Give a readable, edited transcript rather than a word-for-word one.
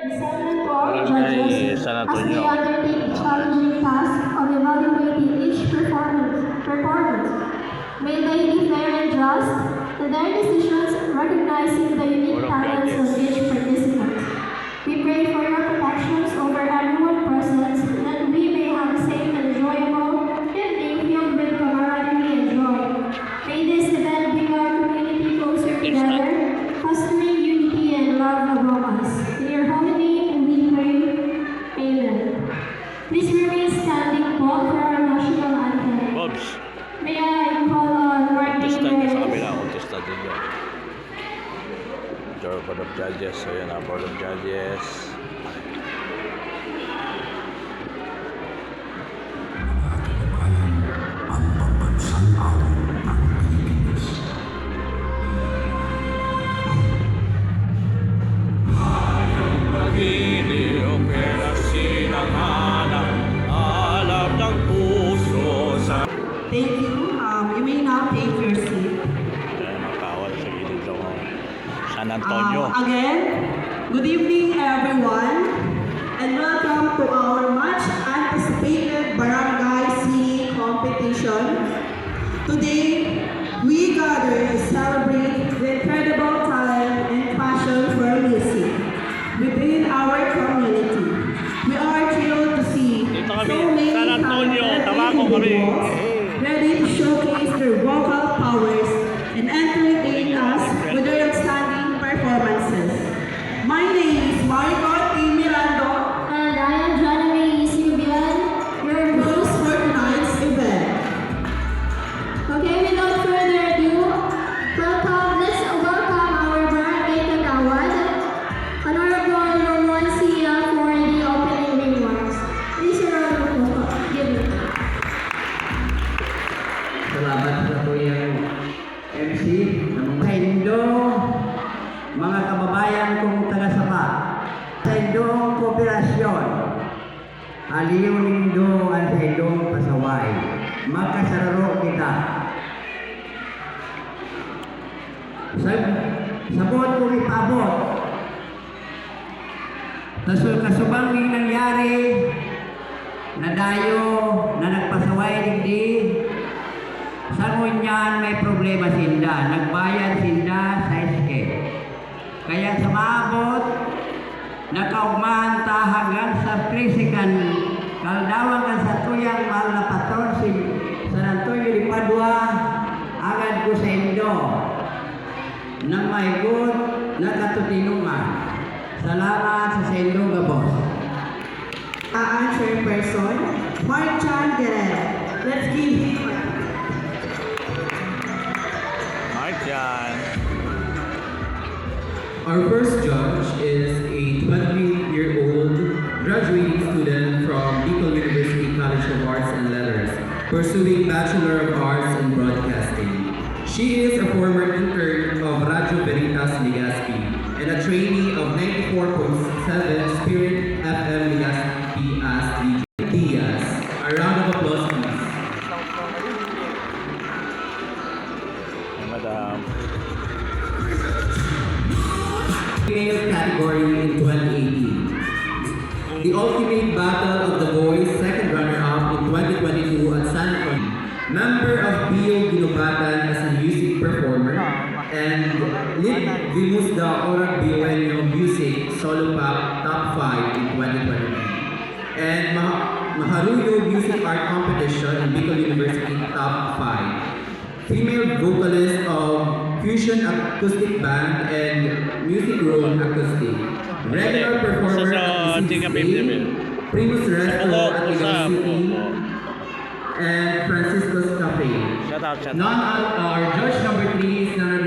Barangay San as they Antonio. undertake the challenging task of evaluating each performance. May they be fair and just in their decisions, recognizing the unique talents of each participant. We pray for your protections over everyone present, that we may have a safe and enjoyable evening filled with camaraderie and joy. May this event bring our community closer together, fostering unity and love among us. In your holy name we pray. Amen. Please remain standing po for our national anthem. Bobs, May I call on contestant Martin ka sa Reyes. kabila, contestant din yun. Board of Judges, so yan na, Board of Judges. Pag-ibig na sinangalan, alab ng puso sa... Thank you. You may now take your seat. Ayan, makawal sa gilid ng San Antonio. Again, good evening everyone, and welcome to our much anticipated barangay singing competition. Today, we gather to celebrate the incredible talent and passion for music within our community. We are thrilled to see Dito kami, so many San Antonio, talented Tabaco kami. individuals ready to showcase their vocal powers and entertain us with their outstanding performances. My name is Maricot T. Mirando, And I am Janemy Silvian, your host for tonight's event. Okay, without further ado, let's welcome our barangay kagawad, Honorable Ramon Sia, for the opening remarks. Please, Honorable, give it. Salamat sa tuyang MC ng mga Indo, mga kababayan kong taga-sapa. Sa Indong Kooperasyon, aliw nindo ang sa Indong pasaway. Magkasararo kita. Sabot kong ipabot. Kasubang nangyari, nadayo, na nagpasaway digdi. Sa ngunyan may problema sinda, nagbayad sinda sa SK. Kaya sa maabot, nakaumanta hanggang sa krisikan, kaldawan kan sa tuyang mahal na patron si San Antonio de Padua, agad ko sa Indo, nang may good na katutinungan. Salamat sa Indo, Gabos. Ang chairperson, Mark Chan Guerrero. Let's give him Mark yan. Our first judge is a 20-year-old graduating student from Bicol University College of Arts and Letters, pursuing Bachelor of Arts in Broadcasting. She is a former intern of Radio Veritas Legazpi and a trainee of 94.7 Spirit FM Legazpi as DJ Diaz. A round of applause, please. Ay, madam. Female category in 2018. The Ultimate Battle of the Boys second runner-up in 2022 at San Antonio. Member of Bio Ginobatan as a music performer and lead Vimusda Orag Bioenyo Music Solo Pop Top 5 in 2023. And Maharuyo Music Art Competition in Bicol University Top 5. Female vocalist of Fusion Acoustic Band and Music Room Acoustic. Regular performer Sa at Tika the Baby Level. Primus Resto at Sa Ligaw City and Francisco's Cafe. Shout out, shout out. Our judge number 3 is none